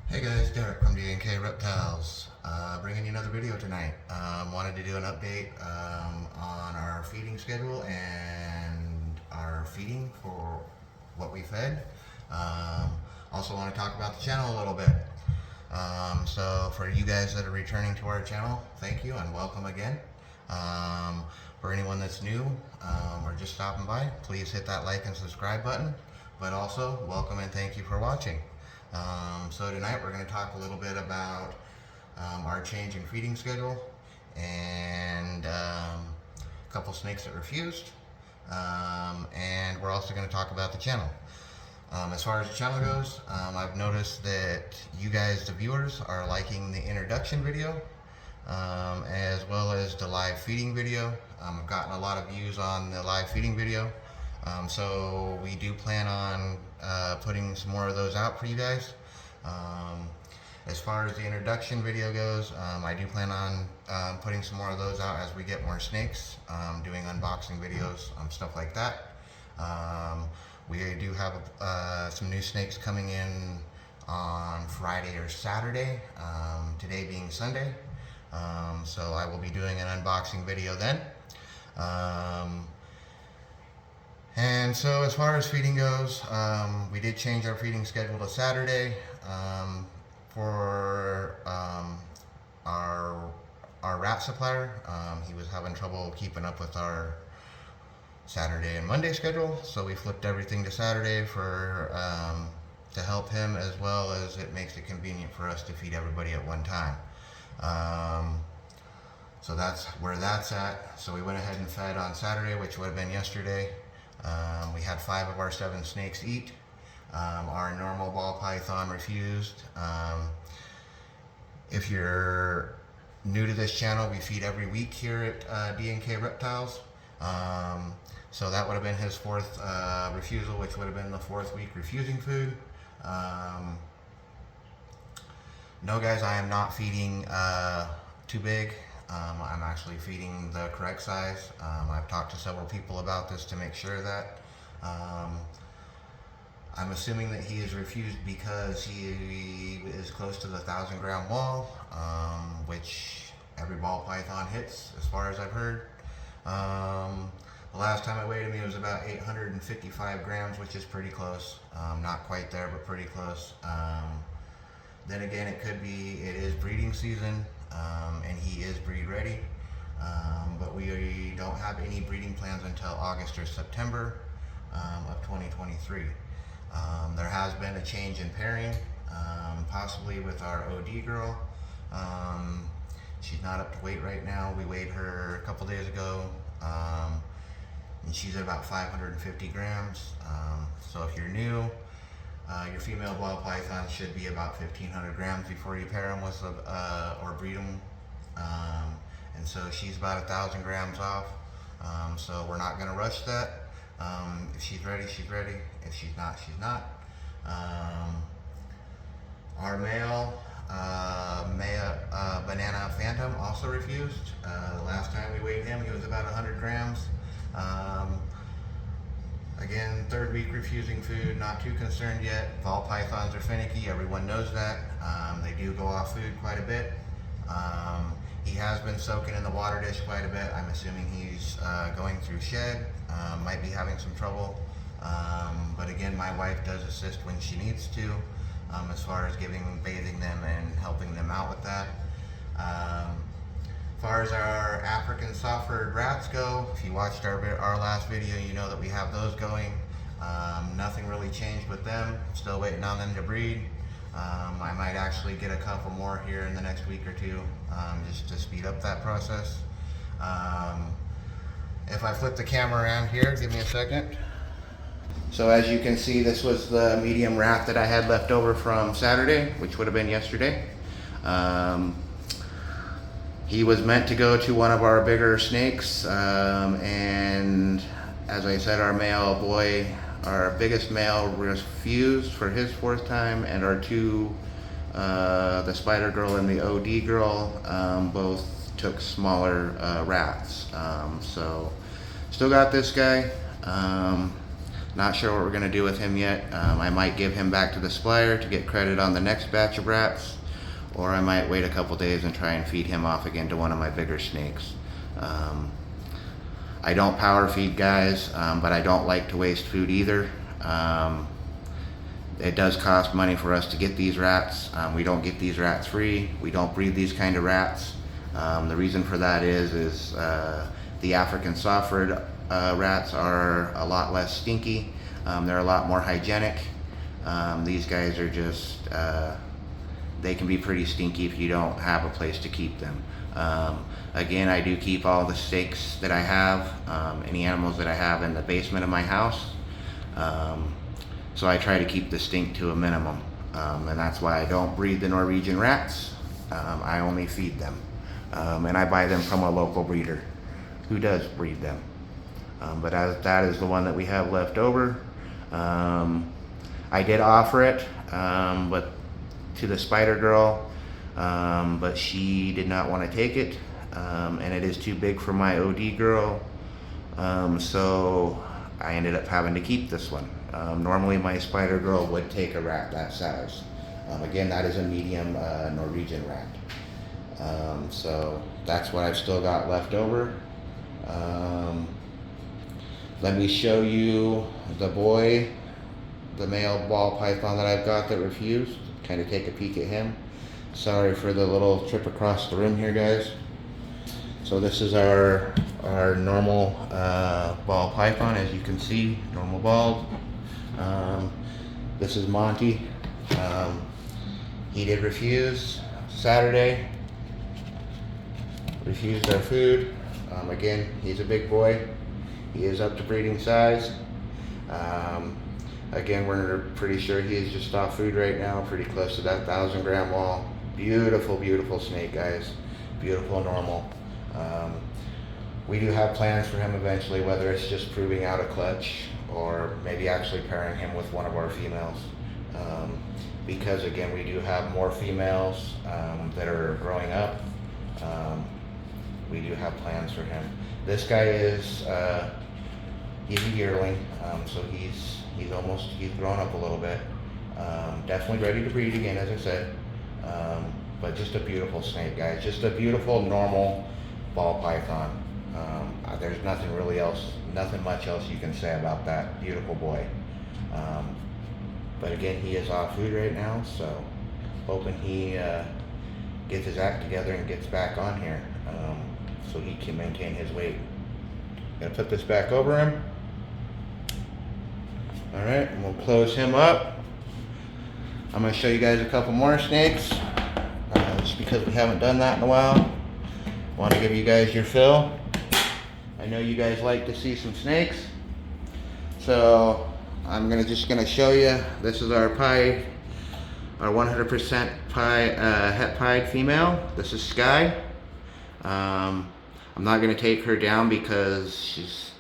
Hey guys, Derek from D&K Reptiles. Bringing you another video tonight. Wanted to do an update on our feeding schedule and our feeding for what we fed. Um, Also want to talk about the channel a little bit. So for you guys that are returning to our channel, thank you and welcome again. For anyone that's new or just stopping by, please hit that like and subscribe button. But also, welcome and thank you for watching. So tonight we're going to talk a little bit about our change in feeding schedule and a couple snakes that refused. And we're also going to talk about the channel. As far as the channel goes, I've noticed that you guys, the viewers, are liking the introduction video as well as the live feeding video. I've gotten a lot of views on the live feeding video. So we do plan on putting some more of those out for you guys. As far as the introduction video goes, I do plan on putting some more of those out as we get more snakes, doing unboxing videos, stuff like that. We do have some new snakes coming in on Friday or Saturday, today being Sunday. So I will be doing an unboxing video then. And so as far as feeding goes, we did change our feeding schedule to Saturday for our rat supplier. He was having trouble keeping up with our Saturday and Monday schedule, so we flipped everything to Saturday for to help him, as well as it makes it convenient for us to feed everybody at one time. So that's where that's at. So we went ahead and fed on Saturday, which would have been yesterday. We had 5 of our 7 snakes eat. Our normal ball python refused. If you're new to this channel, we feed every week here at D&K Reptiles. So that would have been his 4th refusal, which would have been the 4th week refusing food. No guys, I am not feeding too big. I'm actually feeding the correct size. I've talked to several people about this to make sure that. I'm assuming that he is refused because he is close to the 1,000-gram wall, which every ball python hits, as far as I've heard. The last time I weighed him, he was about 855 grams, which is pretty close. Not quite there, but pretty close. Then again, it is breeding season, and he is breed ready. But we don't have any breeding plans until August or September of 2023. There has been a change in pairing, possibly with our OD girl. She's not up to weight right now. We weighed her a couple days ago, and she's at about 550 grams. So if you're new, your female ball python should be about 1,500 grams before you pair them with or breed them. And so she's about 1,000 grams off. So we're not going to rush that. If she's ready, she's ready. If she's not, she's not. Our male Banana Phantom also refused. The last time we weighed him, he was about 100 grams. Again, 3rd week refusing food, not too concerned yet. Ball pythons are finicky, everyone knows that. They do go off food quite a bit. He has been soaking in the water dish quite a bit. I'm assuming he's going through shed, might be having some trouble. But again, my wife does assist when she needs to, as far as bathing them and helping them out with that. As far as our African soft-furred rats go, if you watched our last video, you know that we have those going. Nothing really changed with them. Still waiting on them to breed. I might actually get a couple more here in the next week or two, just to speed up that process. If I flip the camera around here, give me a second. So as you can see, this was the medium rat that I had left over from Saturday, which would have been yesterday. He was meant to go to one of our bigger snakes, and as I said, our male boy, our biggest male, refused for his 4th time, and our 2, the spider girl and the OD girl, both took smaller rats. So still got this guy. Not sure what we're gonna do with him yet. I might give him back to the supplier to get credit on the next batch of rats, or I might wait a couple days and try and feed him off again to one of my bigger snakes. I don't power feed, guys, but I don't like to waste food either. It does cost money for us to get these rats. We don't get these rats free. We don't breed these kind of rats. The reason for that is the African soft-furred rats are a lot less stinky. They're a lot more hygienic. These guys are just, they can be pretty stinky if you don't have a place to keep them. Again, I do keep all the steaks that I have, any animals that I have in the basement of my house. So I try to keep the stink to a minimum. And that's why I don't breed the Norwegian rats. I only feed them. And I buy them from a local breeder who does breed them. But as that is the one that we have left over. I did offer it, but to the Spider Girl, but she did not want to take it, and it is too big for my OD girl, so I ended up having to keep this one. Normally my Spider Girl would take a rat that size. Again, that is a medium Norwegian rat. So that's what I've still got left over. Let me show you the boy, the male ball python that I've got that refused. Kind of take a peek at him. Sorry for the little trip across the room here, guys. So this is our normal ball python, as you can see, normal bald. This is Monty. He did refuse Saturday. Refused our food. Again, he's a big boy. He is up to breeding size. Again, we're pretty sure he is just off food right now, pretty close to that 1,000-gram wall. Beautiful, beautiful snake, guys. Beautiful, normal. We do have plans for him eventually, whether it's just proving out a clutch or maybe actually pairing him with one of our females. Because again, we do have more females that are growing up. We do have plans for him. This guy is, he's a yearling, so he's grown up a little bit. Definitely ready to breed again, as I said. But just a beautiful snake, guys. Just a beautiful, normal ball python. There's nothing really else, nothing much else you can say about that beautiful boy. But again, he is off food right now, so hoping he gets his act together and gets back on here, so he can maintain his weight. Gonna put this back over him. All right, and we'll close him up. I'm gonna show you guys a couple more snakes, just because we haven't done that in a while. Want to give you guys your fill. I know you guys like to see some snakes, so I'm just gonna show you. This is our pied, our 100% het pied female. This is Sky. I'm not gonna take her down because she's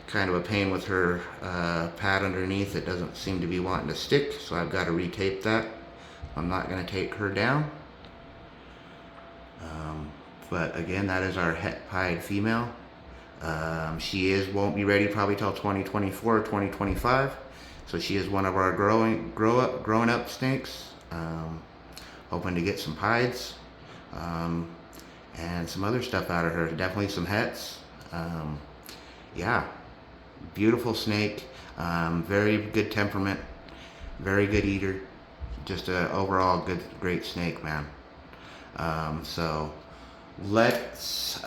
kind of a pain with her pad underneath. It doesn't seem to be wanting to stick, so I've got to retape that. I'm not going to take her down. But again, that is our het pied female. She won't be ready probably till 2024 or 2025. So she is one of our growing up snakes. Hoping to get some pieds and some other stuff out of her. Definitely some hets. Yeah. Beautiful snake, very good temperament, very good eater, just a overall great snake, man. So let's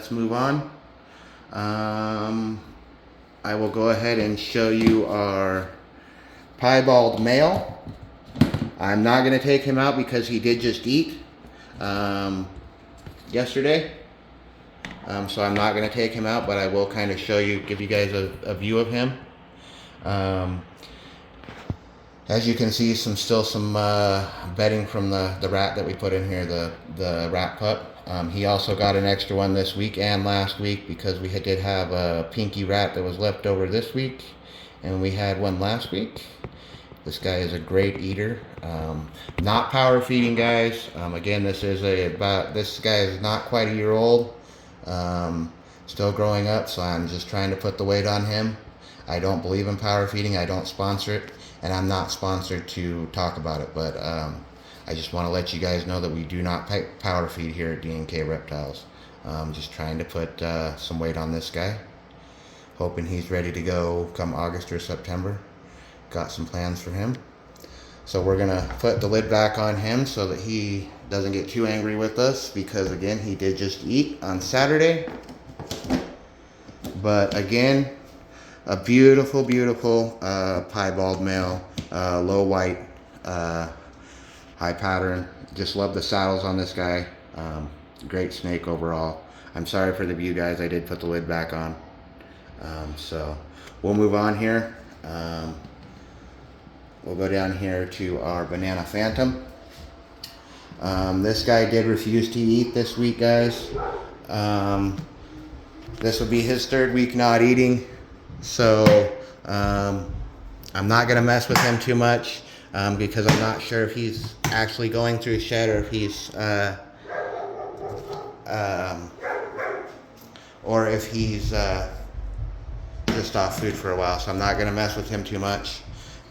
move on. I will go ahead and show you our piebald male. I'm not going to take him out because he did just eat yesterday. So I'm not going to take him out, but I will kind of show you, give you guys a view of him. As you can see, still some bedding from the rat that we put in here, the rat pup. He also got an extra one this week and last week because we did have a pinky rat that was left over this week, and we had one last week. This guy is a great eater. Not power feeding, guys. Again, this guy is not quite a year old. Still growing up, so I'm just trying to put the weight on him. I don't believe in power feeding. I don't sponsor it, and I'm not sponsored to talk about it. But I just want to let you guys know that we do not power feed here at D&K Reptiles. Just trying to put some weight on this guy. Hoping he's ready to go come August or September. Got some plans for him. So we're gonna put the lid back on him so that he doesn't get too angry with us, because again, he did just eat on Saturday. But again, a beautiful, beautiful piebald male, low white, high pattern. Just love the saddles on this guy. Great snake overall. I'm sorry for the view, guys. I did put the lid back on. So we'll move on here. We'll go down here to our Banana Phantom. This guy did refuse to eat this week, guys. This will be his third week not eating. So I'm not going to mess with him too much because I'm not sure if he's actually going through shed or if he's just off food for a while. So I'm not going to mess with him too much.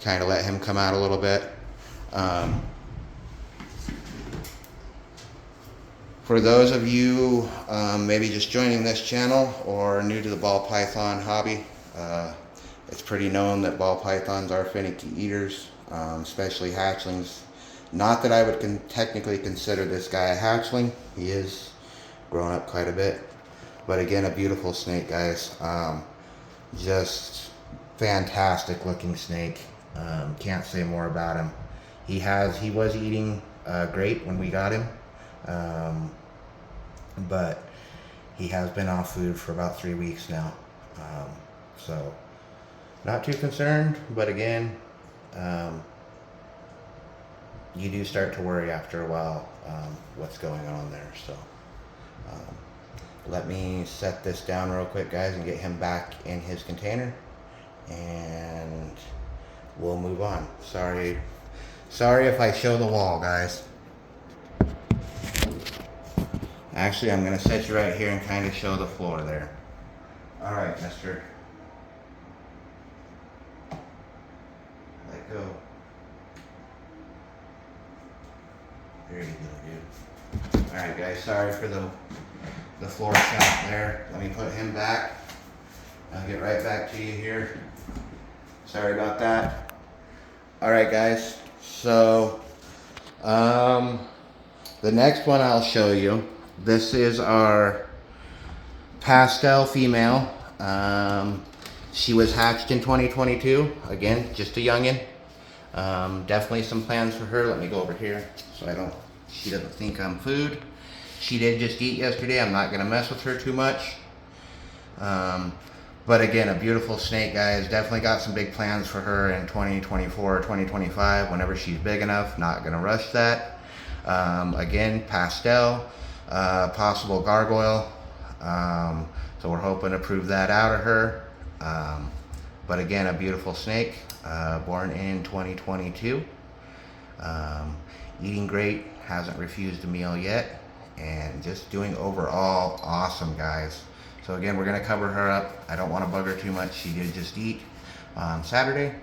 Kind of let him come out a little bit. For those of you maybe just joining this channel or new to the ball python hobby, it's pretty known that ball pythons are finicky eaters, especially hatchlings. Not that I would technically consider this guy a hatchling. He is grown up quite a bit. But again, a beautiful snake, guys. Just fantastic looking snake. Can't say more about him. He was eating great when we got him, but he has been off food for about 3 weeks now. So not too concerned, but again, you do start to worry after a while what's going on there. So let me set this down real quick, guys, and get him back in his container, and we'll move on. Sorry if I show the wall, guys. Actually, I'm gonna set you right here and kind of show the floor there. All right, mister. Let go. There you go, dude. All right, guys, sorry for the floor shot there. Let me put him back. I'll get right back to you here. Sorry about that. All right, guys. So, the next one I'll show you. This is our pastel female. She was hatched in 2022. Again, just a youngin. Definitely some plans for her. Let me go over here so she doesn't think I'm food. She did just eat yesterday. I'm not gonna mess with her too much. But again, a beautiful snake, guys. Definitely got some big plans for her in 2024 or 2025, whenever she's big enough. Not gonna rush that. Again, pastel, possible gargoyle. So we're hoping to prove that out of her. But again, a beautiful snake, born in 2022. Eating great, hasn't refused a meal yet, and just doing overall awesome, guys. So again, we're gonna cover her up. I don't want to bug her too much. She did just eat on Saturday.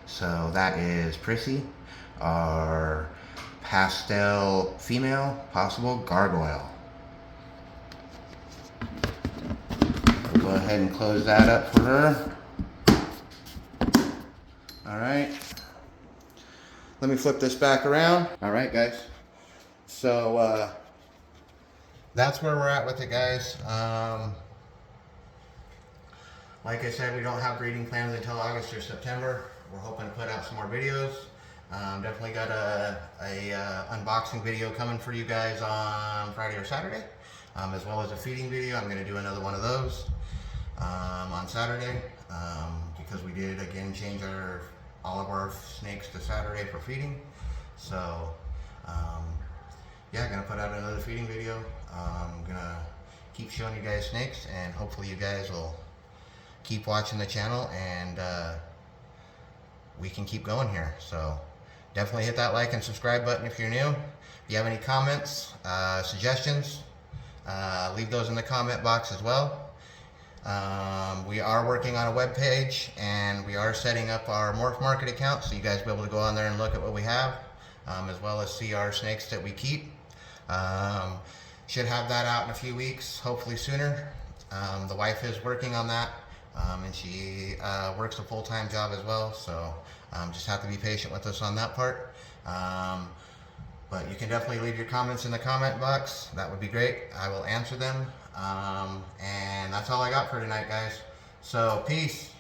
So that is Prissy, our pastel female, possible gargoyle. We'll go ahead and close that up for her. All right. Let me flip this back around. All right, guys. So that's where we're at with it, guys. Like I said, we don't have breeding plans until August or September. We're hoping to put out some more videos. Definitely got a unboxing video coming for you guys on Friday or Saturday, as well as a feeding video. I'm going to do another one of those on Saturday because we did again change all of our snakes to Saturday for feeding. So yeah, gonna put out another feeding video. I'm gonna keep showing you guys snakes, and hopefully you guys will keep watching the channel, and we can keep going here. So definitely hit that like and subscribe button if you're new. If you have any comments, suggestions, leave those in the comment box as well. We are working on a web page, and we are setting up our Morph Market account, so you guys will be able to go on there and look at what we have, as well as see our snakes that we keep. Should have that out in a few weeks, hopefully sooner. The wife is working on that, and she works a full-time job as well, so just have to be patient with us on that part. But you can definitely leave your comments in the comment box. That would be great. I will answer them. And that's all I got for tonight, guys. So, peace.